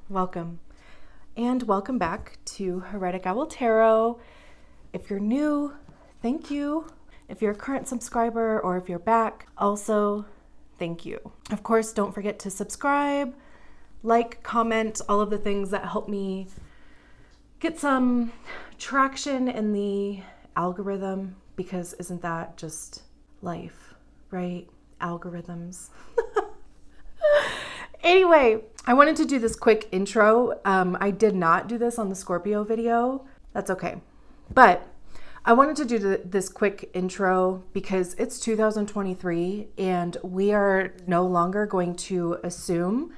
welcome. And welcome back to Heretic Owl Tarot. If you're new, thank you. If you're a current subscriber or if you're back, also thank you. Of course, don't forget to subscribe, like, comment, all of the things that help me get some traction in the algorithm, because isn't that just life, right? Algorithms. Anyway, I wanted to do this quick intro. I did not do this on the Scorpio video. That's okay. But I wanted to do this quick intro because it's 2023 and we are no longer going to assume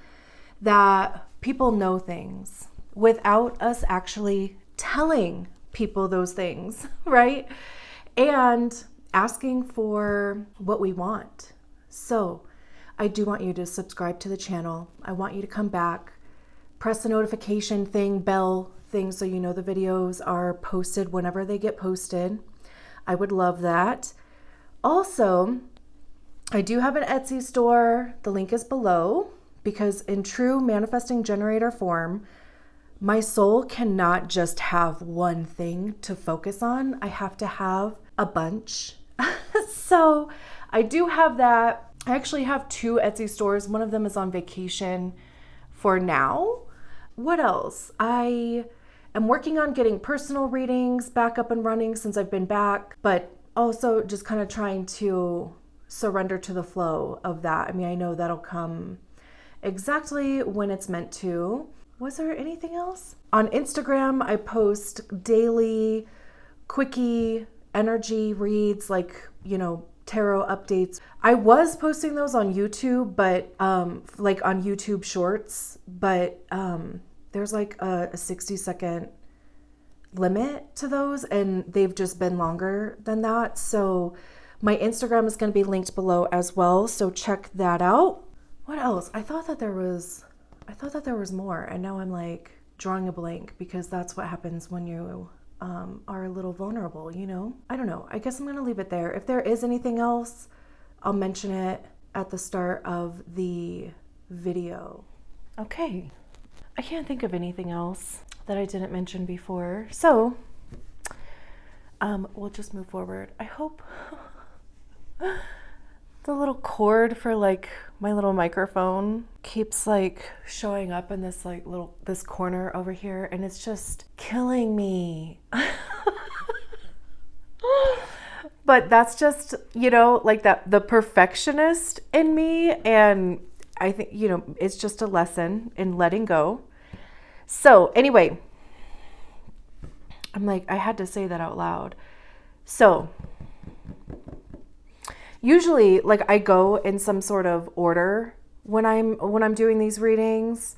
that people know things without us actually telling people those things, right? And asking for what we want. So I do want you to subscribe to the channel. I want you to come back, press the notification thing, bell thing, so you know the videos are posted whenever they get posted. I would love that. Also, I do have an Etsy store. The link is below, because in true manifesting generator form, my soul cannot just have one thing to focus on. I have to have a bunch. So I do have that. I actually have 2 Etsy stores. One of them is on vacation for now. What else? I am working on getting personal readings back up and running since I've been back, but also just kind of trying to surrender to the flow of that. I mean, I know that'll come exactly when it's meant to. Was there anything else? On Instagram, I post daily, quickie energy reads, like, tarot updates. I was posting those on YouTube, but like on YouTube Shorts, but there's like a 60-second limit to those, and they've just been longer than that. So my Instagram is going to be linked below as well, so check that out. What else? I thought that there was more, and now I'm like drawing a blank, because that's what happens when you are a little vulnerable, I don't know. I guess I'm going to leave it there. If there is anything else, I'll mention it at the start of the video. Okay. I can't think of anything else that I didn't mention before. So, we'll just move forward. I hope the little cord for like my little microphone keeps like showing up in this like this corner over here, and it's just killing me. But that's just, like the perfectionist in me, and I think, it's just a lesson in letting go. So anyway, I'm like, I had to say that out loud. So usually, like, I go in some sort of order when I'm doing these readings,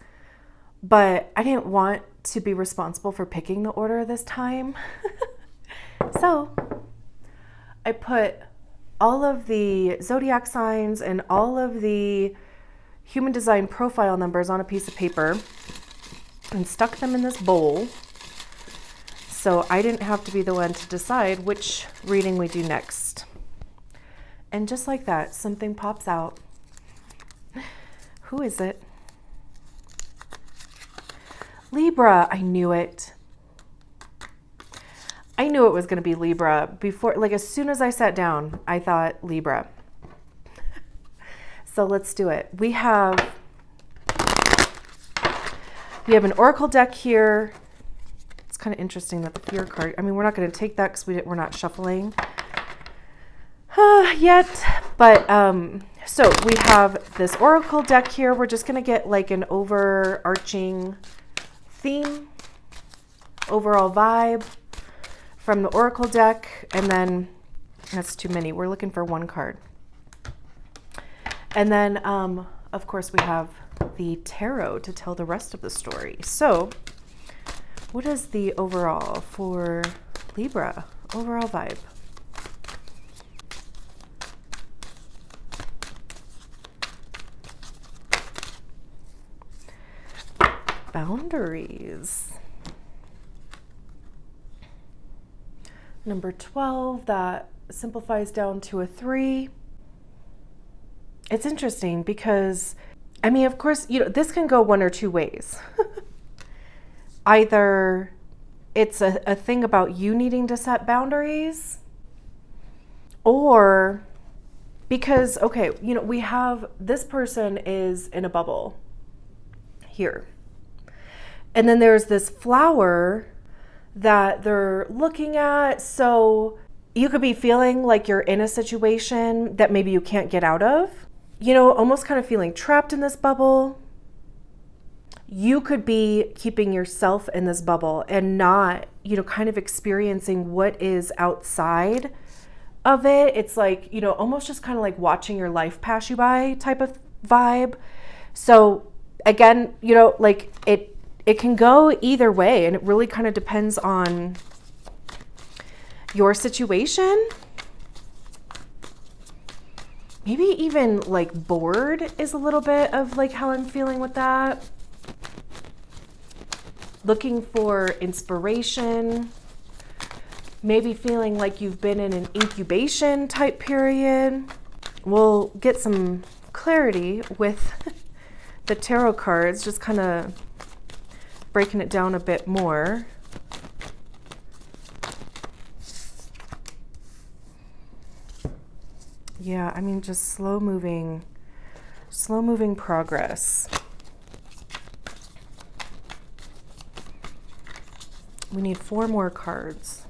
but I didn't want to be responsible for picking the order this time. So I put all of the zodiac signs and all of the human design profile numbers on a piece of paper and stuck them in this bowl, so I didn't have to be the one to decide which reading we do next. And just like that, something pops out. Who is it? Libra. I knew it. I knew it was going to be Libra before, like as soon as I sat down, I thought Libra. So let's do it. We have an oracle deck here. It's kind of interesting that the fear card, I mean, we're not going to take that because we're not shuffling yet, but so we have this oracle deck here. We're just going to get like an overarching theme, overall vibe from the oracle deck, and then that's too many. We're looking for one card. And then, of course, we have the tarot to tell the rest of the story. So what is the overall for Libra? Overall vibe. Boundaries. Number 12, that simplifies down to a 3. It's interesting because, I mean, of course, this can go one or two ways. Either it's a thing about you needing to set boundaries, or because, okay, you know, we have this person is in a bubble here. And then there's this flower that they're looking at. So you could be feeling like you're in a situation that maybe you can't get out of, you know, almost kind of feeling trapped in this bubble. You could be keeping yourself in this bubble and not, you know, kind of experiencing what is outside of it. It's like, you know, almost just kind of like watching your life pass you by type of vibe. So again, you know, like it can go either way, and it really kind of depends on your situation. Maybe even like bored is a little bit of like how I'm feeling with that. Looking for inspiration. Maybe feeling like you've been in an incubation type period. We'll get some clarity with the tarot cards, just kind of breaking it down a bit more. Yeah, I mean, just slow moving progress. We need 4 more cards.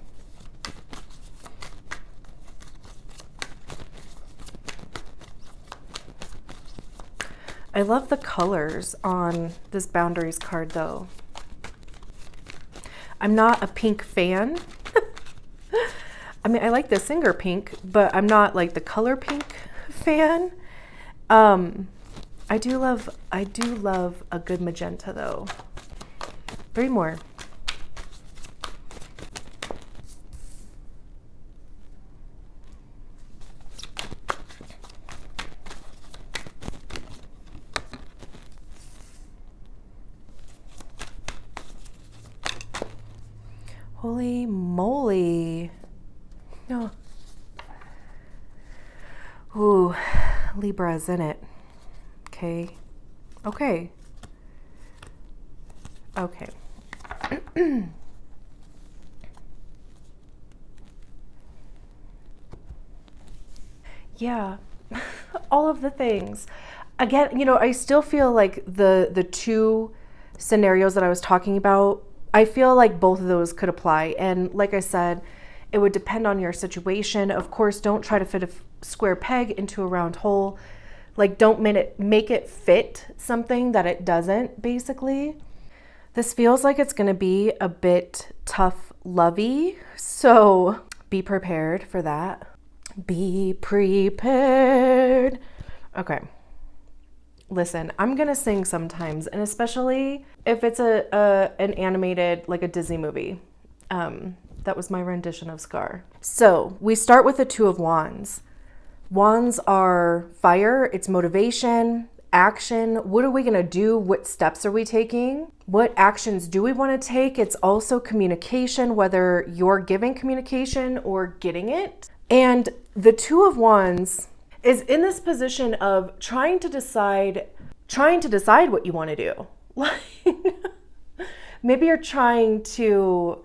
I love the colors on this boundaries card though. I'm not a pink fan. I mean, I like the singer Pink, but I'm not like the color pink fan. I do love a good magenta though. 3 more. Holy moly. No. Ooh, Libra's in it. Okay. Okay. Okay. Yeah. All of the things. Again, you know, I still feel like the 2 scenarios that I was talking about, I feel like both of those could apply. And like I said, it would depend on your situation. Of course, don't try to fit a square peg into a round hole. Like, don't make it fit something that it doesn't, basically. This feels like it's going to be a bit tough lovey. So be prepared for that. Be prepared. Okay. Listen, I'm gonna sing sometimes, and especially if it's an animated, like a Disney movie. That was my rendition of Scar. So we start with the 2 of Wands. Wands are fire, it's motivation, action. What are we gonna do? What steps are we taking? What actions do we wanna take? It's also communication, whether you're giving communication or getting it. And the 2 of Wands is in this position of trying to decide what you want to do. Like, maybe you're trying to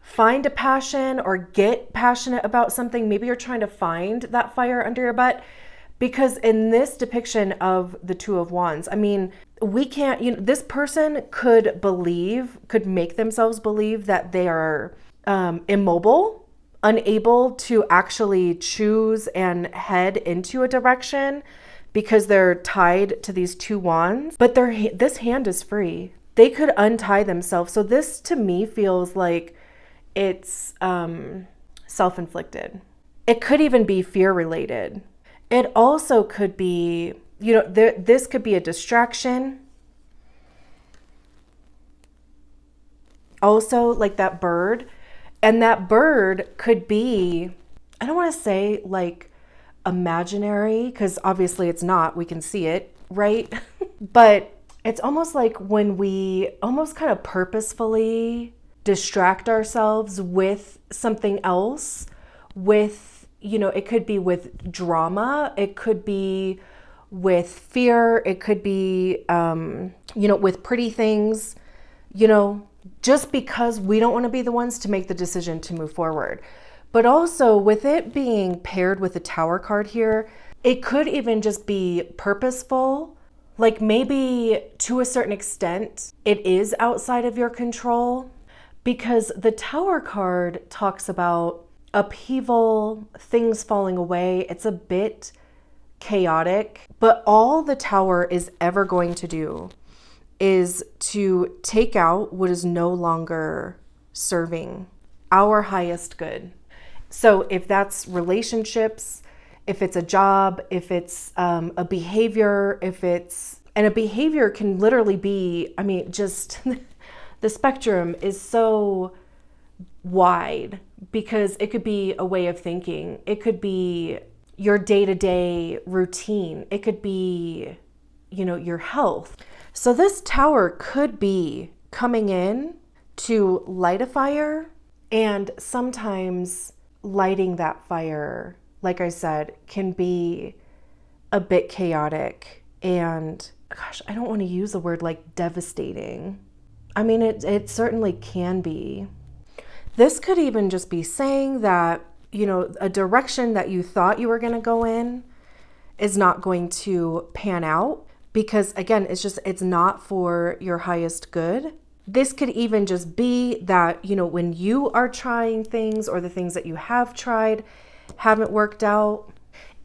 find a passion or get passionate about something. Maybe you're trying to find that fire under your butt, because in this depiction of the 2 of Wands, I mean, we can't, you know, this person could make themselves believe that they are immobile, unable to actually choose and head into a direction because they're tied to these 2 wands. But this hand is free. They could untie themselves. So this to me feels like it's self-inflicted. It could even be fear related. It also could be, you know, this could be a distraction. Also, like that bird. And that bird could be, I don't want to say like imaginary, because obviously it's not, we can see it, right? But it's almost like when we almost kind of purposefully distract ourselves with something else, with, you know, it could be with drama, it could be with fear, it could be, you know, with pretty things, you know, just because we don't want to be the ones to make the decision to move forward. But also with it being paired with the Tower card here, it could even just be purposeful. Like maybe to a certain extent, it is outside of your control, because the Tower card talks about upheaval, things falling away. It's a bit chaotic, but all the Tower is ever going to do is to take out what is no longer serving our highest good. So if that's relationships, if it's a job, if it's a behavior, and a behavior can literally be, I mean, just the spectrum is so wide, because it could be a way of thinking. It could be your day-to-day routine. It could be, your health. So this Tower could be coming in to light a fire, and sometimes lighting that fire, like I said, can be a bit chaotic, and gosh, I don't want to use a word like devastating. I mean, it certainly can be. This could even just be saying that, a direction that you thought you were going to go in is not going to pan out, because again, it's not for your highest good. This could even just be that, when you are trying things, or the things that you have tried haven't worked out.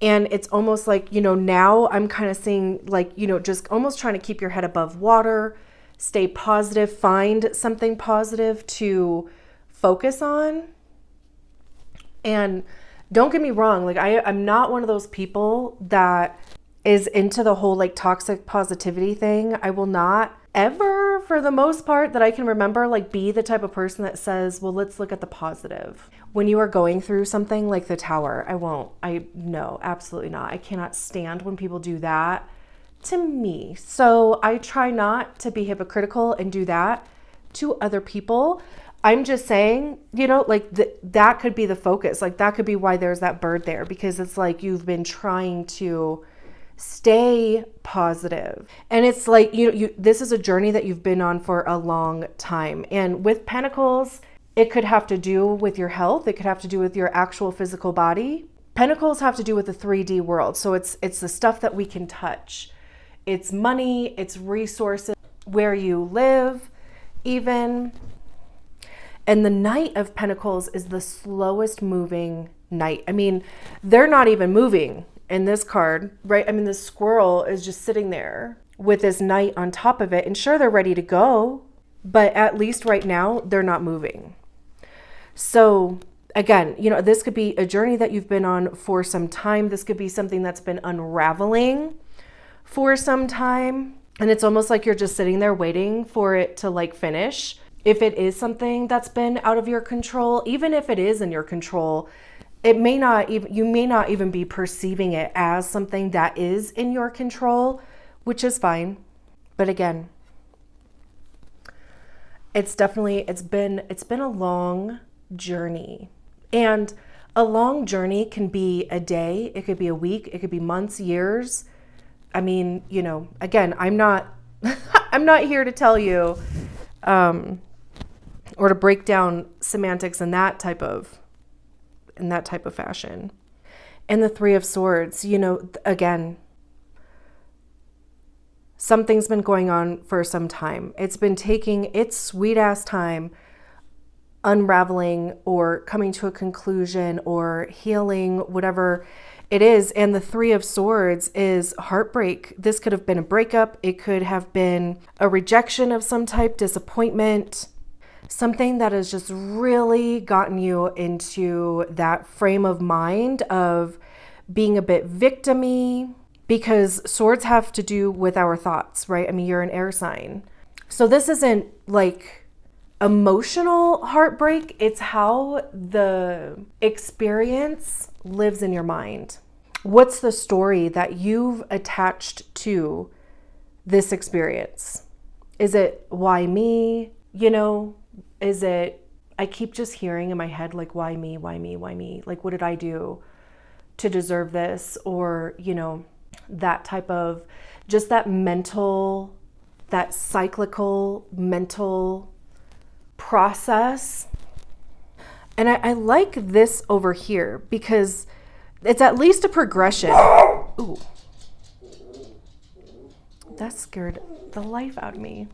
And it's almost like, now I'm kind of seeing like, just almost trying to keep your head above water, stay positive, find something positive to focus on. And don't get me wrong, like I'm not one of those people that is into the whole like toxic positivity thing. I will not ever, for the most part that I can remember, like be the type of person that says, well, let's look at the positive. When you are going through something like the Tower, no, absolutely not. I cannot stand when people do that to me. So I try not to be hypocritical and do that to other people. I'm just saying, like that could be the focus. Like that could be why there's that bird there, because it's like you've been trying to stay positive. And it's like, this is a journey that you've been on for a long time. And with Pentacles, it could have to do with your health. It could have to do with your actual physical body. Pentacles have to do with the 3D world. So it's the stuff that we can touch. It's money, it's resources, where you live even. And the Knight of Pentacles is the slowest moving knight. I mean, they're not even moving in this card, right? I mean, the squirrel is just sitting there with this knight on top of it. And sure, they're ready to go, but at least right now, they're not moving. So again, this could be a journey that you've been on for some time. This could be something that's been unraveling for some time. And it's almost like you're just sitting there waiting for it to like finish. If it is something that's been out of your control, even if it is in your control, you may not even be perceiving it as something that is in your control, which is fine. But again, it's been a long journey. And a long journey can be a day, it could be a week, it could be months, years. I mean, again, I'm not I'm not here to tell you or to break down semantics in that type of fashion. And the Three of Swords, again, something's been going on for some time. It's been taking its sweet ass time unraveling or coming to a conclusion or healing, whatever it is. And the Three of Swords is heartbreak. This could have been a breakup. It could have been a rejection of some type, disappointment, something that has just really gotten you into that frame of mind of being a bit victim-y, because swords have to do with our thoughts, right? I mean, you're an air sign. So this isn't like emotional heartbreak. It's how the experience lives in your mind. What's the story that you've attached to this experience? Is it why me? Is it, I keep just hearing in my head, like, why me, why me, why me? Like, what did I do to deserve this? Or, that type of, just that mental, that cyclical mental process. And I like this over here because it's at least a progression. Ooh. That scared the life out of me.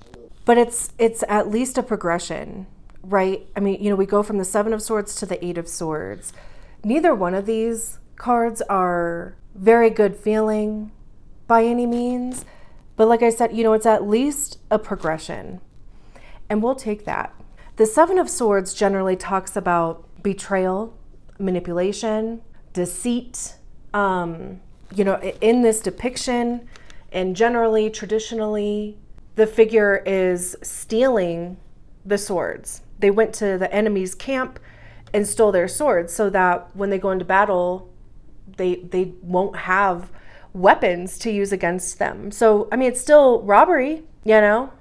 But it's at least a progression, right? I mean, you know, we go from the Seven of Swords to the Eight of Swords. Neither one of these cards are very good feeling by any means. But like I said, you know, it's at least a progression. And we'll take that. The Seven of Swords generally talks about betrayal, manipulation, deceit. You know, in this depiction, and generally, traditionally, the figure is stealing the swords. They went to the enemy's camp and stole their swords so that when they go into battle, they won't have weapons to use against them. So, I mean, it's still robbery, you know?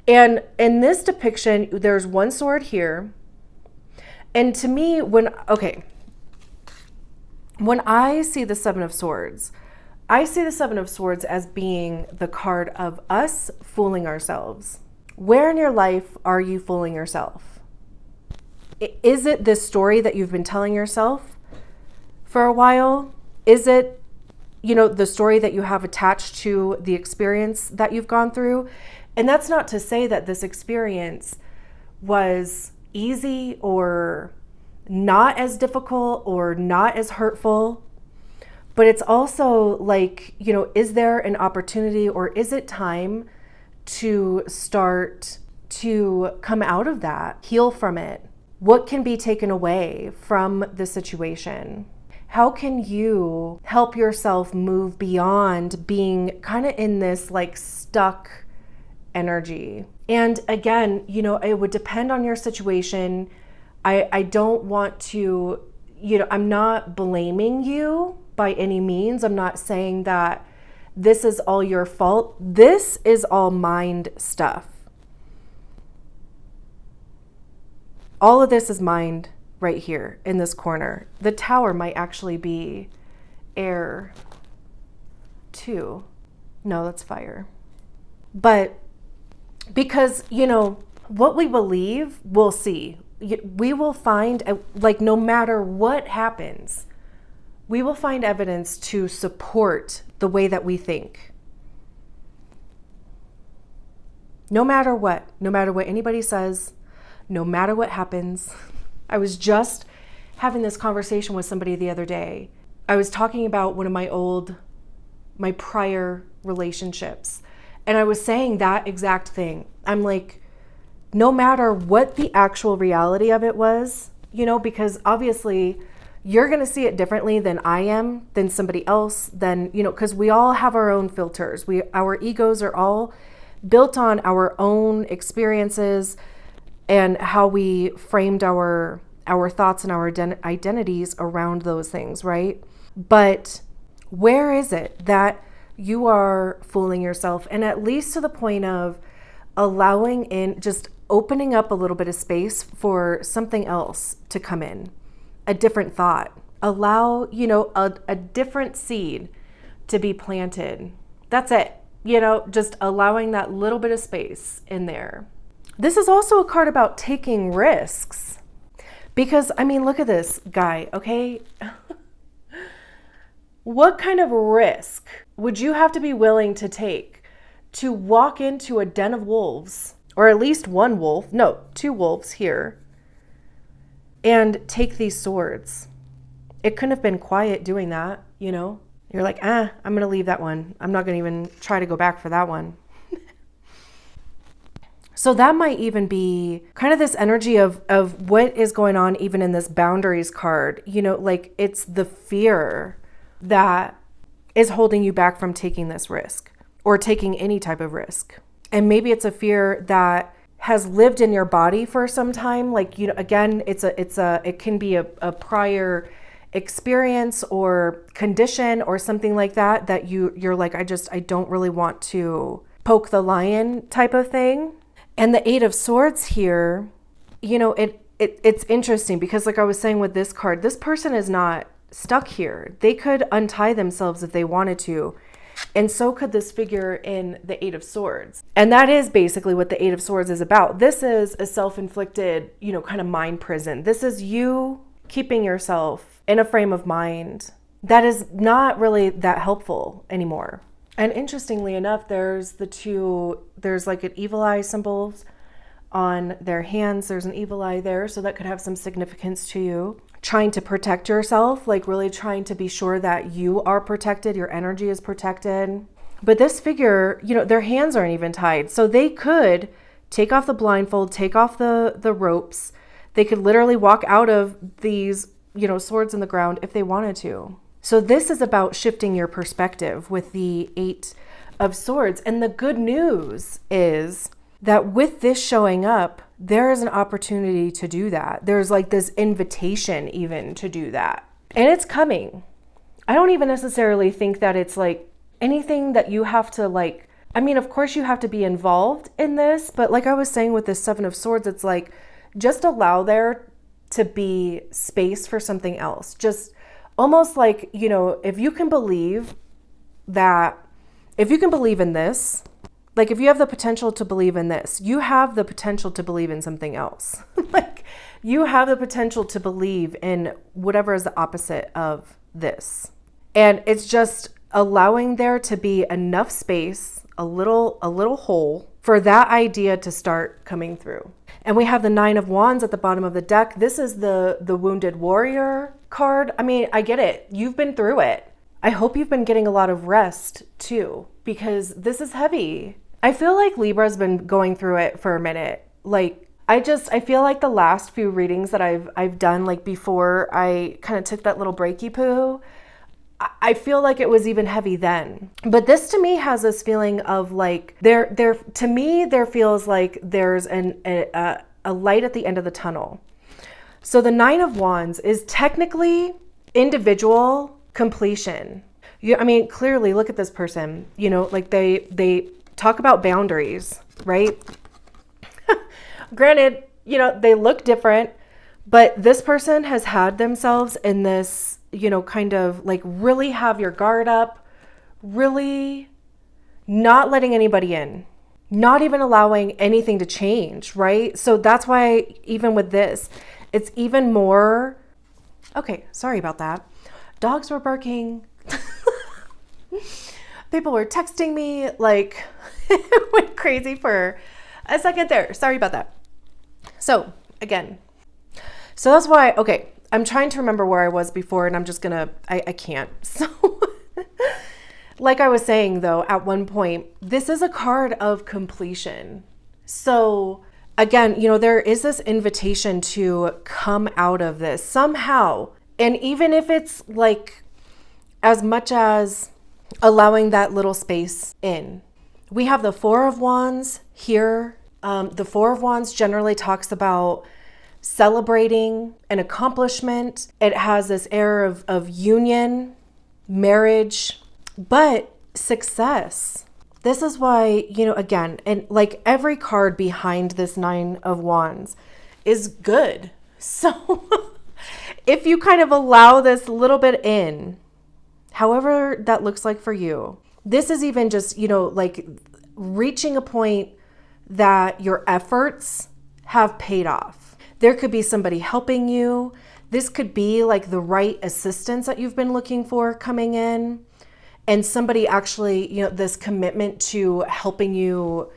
And in this depiction, there's one sword here. And to me, when I see the Seven of Swords, I see the Seven of Swords as being the card of us fooling ourselves. Where in your life are you fooling yourself? Is it this story that you've been telling yourself for a while? Is it, you know, the story that you have attached to the experience that you've gone through? And that's not to say that this experience was easy or not as difficult or not as hurtful. But it's also like, you know, is there an opportunity or is it time to start to come out of that, heal from it? What can be taken away from the situation? How can you help yourself move beyond being kind of in this like stuck energy? And again, you know, it would depend on your situation. I don't want to, you know, I'm not blaming you by any means. I'm not saying that this is all your fault. This is all mind stuff. All of this is mind right here in this corner. The Tower might actually be air too. No, that's fire. But because, you know, what we believe, we'll see. We will find, like, no matter what happens, we will find evidence to support the way that we think. No matter what anybody says, no matter what happens. I was just having this conversation with somebody the other day. I was talking about one of my prior relationships. And I was saying that exact thing. I'm like, no matter what the actual reality of it was, you know, because obviously you're going to see it differently than I am, than somebody else, than, you know, because we all have our own filters. Our egos are all built on our own experiences and how we framed our thoughts and our identities around those things, right? But where is it that you are fooling yourself? And at least to the point of allowing in, just opening up a little bit of space for something else to come in, a different thought. Allow, you know, a different seed to be planted. That's it. You know, just allowing that little bit of space in there. This is also a card about taking risks. Because, I mean, look at this guy, okay? What kind of risk would you have to be willing to take to walk into a den of wolves, or at least one wolf, no, two wolves here, and take these swords? It couldn't have been quiet doing that, you know? You're like, I'm going to leave that one. I'm not going to even try to go back for that one. So that might even be kind of this energy of what is going on even in this boundaries card. You know, like it's the fear that is holding you back from taking this risk or taking any type of risk. And maybe it's a fear that has lived in your body for some time. Like, you know, again, it can be a prior experience or condition or something like that you're like, I don't really want to poke the lion type of thing. And the Eight of Swords here, you know, it's interesting because like I was saying with this card, this person is not stuck here. They could untie themselves if they wanted to And so could this figure in the Eight of Swords. And that is basically what the Eight of Swords is about. This is a self-inflicted, kind of mind prison. This is you keeping yourself in a frame of mind that is not really that helpful anymore. And interestingly enough, there's like an evil eye symbols on their hands. There's an evil eye there, so that could have some significance to you. Trying to protect yourself, like really trying to be sure that you are protected, your energy is protected. But this figure, their hands aren't even tied. So they could take off the blindfold, take off the ropes. They could literally walk out of these, swords in the ground if they wanted to. So this is about shifting your perspective with the Eight of Swords. And the good news is that with this showing up, there is an opportunity to do that. There's like this invitation even to do that. And it's coming. I don't even necessarily think that it's like anything that you have to like, of course you have to be involved in this, but like I was saying with the Seven of Swords, it's like, just allow there to be space for something else. Just almost like, if you can believe in this, like if you have the potential to believe in this, you have the potential to believe in something else. Like you have the potential to believe in whatever is the opposite of this. And it's just allowing there to be enough space, a little hole for that idea to start coming through. And we have the Nine of Wands at the bottom of the deck. This is the wounded warrior card. I get it. You've been through it. I hope you've been getting a lot of rest too, because this is heavy. I feel like Libra's been going through it for a minute. Like, I feel like the last few readings that I've done, like before I kind of took that little breaky poo, I feel like it was even heavy then. But this to me has this feeling of like, there feels like there's a light at the end of the tunnel. So the Nine of Wands is technically individual completion. Clearly look at this person, like they talk about boundaries, right? Granted, they look different, but this person has had themselves in this, kind of like really have your guard up, really not letting anybody in, not even allowing anything to change, right? So that's why even with this, it's even more, okay, sorry about that. Dogs were barking. People were texting me, like it went crazy for a second there. Sorry about that. So again, that's why, okay, I'm trying to remember where I was before and I'm just gonna, I can't. So like I was saying though, at one point, this is a card of completion. So again, there is this invitation to come out of this somehow. And even if it's like as much as allowing that little space in. We have the Four of Wands here. The Four of Wands generally talks about celebrating an accomplishment. It has this air of union, marriage, but success. This is why, again, and like every card behind this Nine of Wands is good. So if you kind of allow this little bit in, however that looks like for you, this is even just, like reaching a point that your efforts have paid off. There could be somebody helping you. This could be like the right assistance that you've been looking for coming in, and somebody actually, this commitment to helping you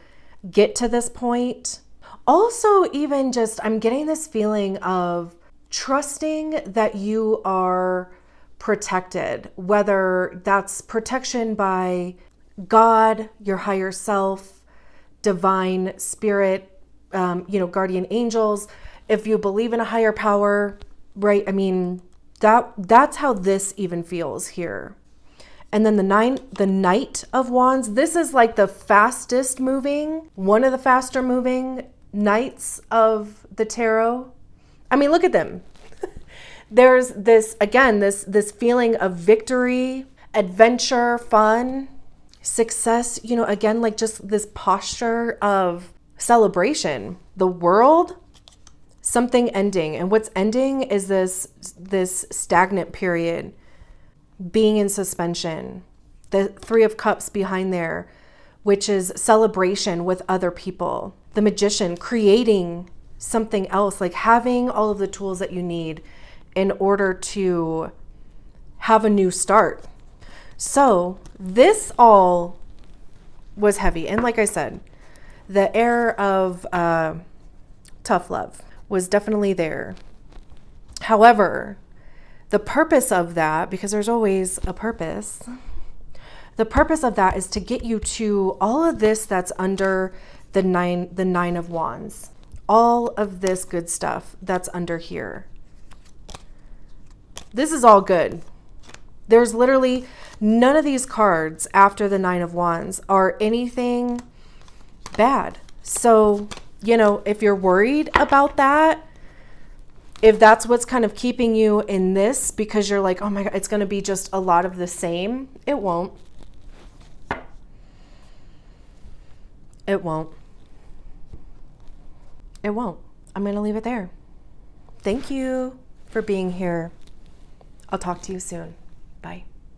get to this point. Also, even just, I'm getting this feeling of trusting that you are protected, whether that's protection by God, your higher self, divine spirit, guardian angels. If you believe in a higher power, right? That's how this even feels here. And then the Knight of Wands, this is like the fastest moving, one of the faster moving knights of the tarot. Look at them. There's this, again, this feeling of victory, adventure, fun, success, again, like just this posture of celebration. The world, something ending. And what's ending is this stagnant period, being in suspension. the Three of Cups behind there, which is celebration with other people. The Magician, creating something else, like having all of the tools that you need in order to have a new start. So this all was heavy. And like I said, the air of tough love was definitely there. However, the purpose of that, because there's always a purpose, the purpose of that is to get you to all of this that's under the Nine of Wands. All of this good stuff that's under here. This is all good. There's literally none of these cards after the Nine of Wands are anything bad. So, you know, if you're worried about that, if that's what's kind of keeping you in this because you're like, oh my God, it's going to be just a lot of the same. It won't. It won't. It won't. I'm going to leave it there. Thank you for being here. I'll talk to you soon. Bye.